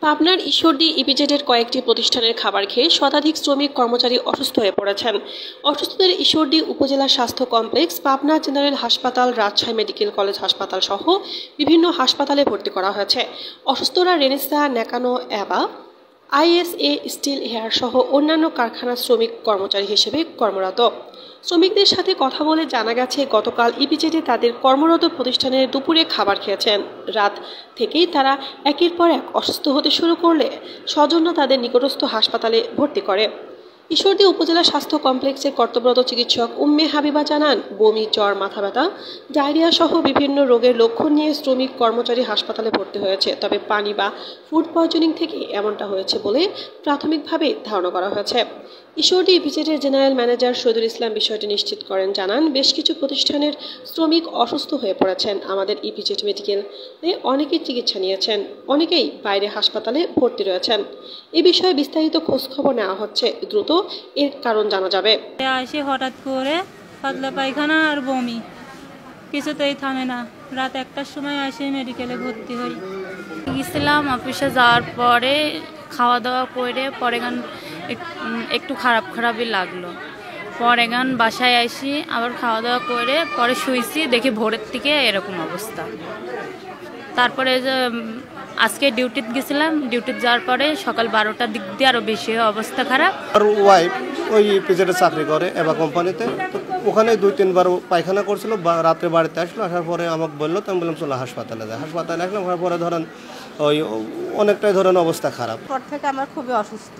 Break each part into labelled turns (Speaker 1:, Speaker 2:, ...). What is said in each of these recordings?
Speaker 1: পাবনার ঈশ্বরদী ইপিজেডের কয়েকটি প্রতিষ্ঠানের খাবার খেয়ে শতাধিক শ্রমিক কর্মচারী অসুস্থ হয়ে পড়েছেন। অসুস্থদের ঈশ্বরদী উপজেলা স্বাস্থ্য কমপ্লেক্স, পাবনা জেনারেল হাসপাতাল, রাজশাহী মেডিকেল কলেজ হাসপাতাল সহ বিভিন্ন হাসপাতালে ভর্তি করা হয়েছে। অসুস্থরা রেনেসা, নেকানো, অ্যাবা, আইএসএ, স্টিল হেয়ার সহ অন্যান্য কারখানার শ্রমিক কর্মচারী হিসেবে কর্মরত। শ্রমিকদের সাথে কথা বলে জানা গেছে, গতকাল ইপিজেডে তাদের কর্মরত প্রতিষ্ঠানের দুপুরে খাবার খেয়েছেন। রাত থেকেই তারা একের পর এক অসুস্থ হতে শুরু করলে স্বজনরা তাদের নিকটস্থ হাসপাতালে ভর্তি করে। ঈশ্বরদী উপজেলা স্বাস্থ্য কমপ্লেক্সের কর্তব্যরত চিকিৎসক উম্মে হাবিবা জানান, বমি, জ্বর, মাথা ব্যথা, ডায়রিয়া সহ বিভিন্ন রোগের লক্ষণ নিয়ে শ্রমিক কর্মচারী হাসপাতালে ভর্তি হয়েছে। তবে পানি বা ফুড পয়জনিং থেকে এমনটা হয়েছে বলে প্রাথমিকভাবে ধারণা করা হয়েছে। ঈশ্বরদী ইপিজেডের জেনারেল ম্যানেজার শহীদুল ইসলাম বিষয়টি নিশ্চিত করেন, জানান, বেশ কিছু প্রতিষ্ঠানের শ্রমিক অসুস্থ হয়ে পড়েছেন। আমাদের ইপিজেড মেডিকেলে অনেকেই চিকিৎসা নিয়েছেন, অনেকেই বাইরে হাসপাতালে ভর্তি রয়েছেন। এ বিষয়ে বিস্তারিত খোঁজখবর নেওয়া হচ্ছে, দ্রুত এর কারণ জানা যাবে।
Speaker 2: আসে হঠাৎ করে পাতলা পায়খানা আর বমি, কিছুতেই থামে না। রাত 1টার সময় আসে মেডিকেলে ভর্তি হই।
Speaker 3: গেছিলাম অফিসে যাওয়ার পরে খাওয়া দাওয়া করে পরে গান একটু খারাপই লাগলো। পরে গান বাসায় আসি, আবার খাওয়া দাওয়া করে পরে শুয়েছি, দেখি ভোরের থেকে এরকম অবস্থা। তারপরে যে আজকে ডিউটিতে গেছিলাম, ডিউটিতে যাওয়ার পরে সকাল 12টার দিক দিয়ে আরও বেশি অবস্থা খারাপ।
Speaker 4: আর ওয়াইফ ওই পিজেডে চাকরি করে এবার কোম্পানিতে, তো ওখানে 2-3বার পায়খানা করছিল। রাত্রে বাড়িতে আসলো, আসার পরে আমাকে বললো, তো আমি বললাম চলো হাসপাতালে যায়। হাসপাতালে আসলাম, হওয়ার পরে ধরেন ওই অনেকটাই ধরেন অবস্থা খারাপ।
Speaker 5: পর থেকে আমার খুবই অসুস্থ।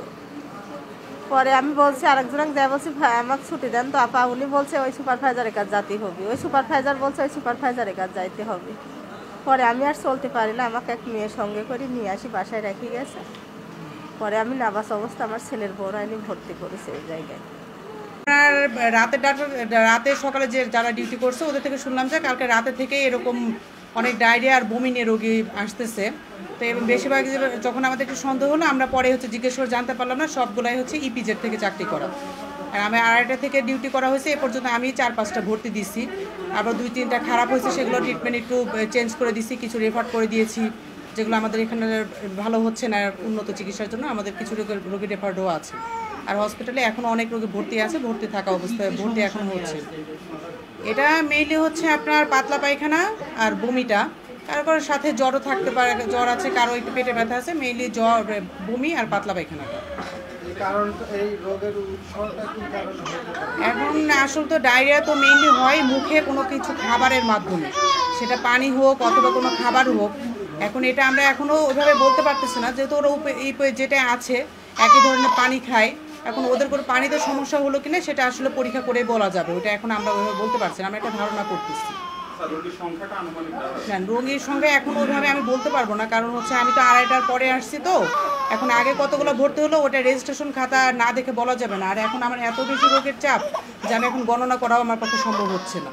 Speaker 5: পরে আমি বলছি আরেকজনকে যাই, বলছি ভাই আমাকে ছুটি দেন তো আপা। উনি বলছে ওই সুপারভাইজারের কাজ যেতে হবে, ওই সুপারভাইজার বলছে ওই সুপারভাইজারের কাজ যাইতে হবে। পরে আমি আর চলতে পারি না, আমাকে এক মেয়ের সঙ্গে করে নিয়ে আসি, বাসায় রেখে গেছে। পরে আমি নাবাস অবস্থা আমার ছেলের বড় আইনি ভর্তি করেছে ওই জায়গায়।
Speaker 6: আর রাতে সকালে যে যারা ডিউটি করছে ওদের থেকে শুনলাম যে কালকে রাতে থেকে এরকম অনেক ডায়রিয়া আর বমি নিয়ে রোগী আসতেছে। তো এবং বেশিরভাগ যখন আমাদের একটু সন্দেহ হলো, আমরা পরে জিজ্ঞেস করে জানতে পারলাম না সবগুলাই ইপিজেড থেকে চাকরি করা। আর আমি 2:30 থেকে ডিউটি করা হয়েছে, এ পর্যন্ত আমি 4-5টা ভর্তি দিচ্ছি। আবার 2-3টা খারাপ হয়েছে, সেগুলো ট্রিটমেন্ট একটু চেঞ্জ করে দিচ্ছি, কিছু রেফার করে দিয়েছি যেগুলো আমাদের এখানে ভালো হচ্ছে না। উন্নত চিকিৎসার জন্য আমাদের কিছু রোগী রেফারও আছে। আর হসপিটালে এখন অনেক রোগী ভর্তি আছে, ভর্তি থাকা অবস্থায় ভর্তি এখন হচ্ছে। এটা মেইনলি আপনার পাতলা পায়খানা আর বমিটা, কারোর সাথে জ্বরও থাকতে পারে, জ্বর আছে, কারো একটু পেটে ব্যথা আছে। মেইনলি জ্বর, বমি আর পাতলা পায়খানা। এখন আসলে তো ডায়রিয়া তো মেইনলি হয় মুখে কোনো কিছু খাবারের মাধ্যমে, সেটা পানি হোক অথবা কোনো খাবার হোক। এখন এটা আমরা এখনও ওইভাবে বলতে পারতেছি না, যেহেতু ওরা যেটা আছে একই ধরনের পানি খায়। এখন ওদের কোনো পানিতে সমস্যা হলো কিনা সেটা আসলে পরীক্ষা করে বলা যাবে, ওটা এখন আমরা ওইভাবে বলতে পারছি না, আমরা একটা ধারণা করতেছি। রোগীর সংখ্যা এখন ওইভাবে আমি বলতে পারবো না, কারণ আমি তো 2:30টার পরে আসছি। তো এখন আগে কতগুলো ভর্তি হলো ওটা রেজিস্ট্রেশন খাতা না দেখে বলা যাবে না। আর এখন আমার এত বেশি রোগের চাপ যে আমি এখন গণনা করাও আমার পক্ষে সম্ভব হচ্ছে না।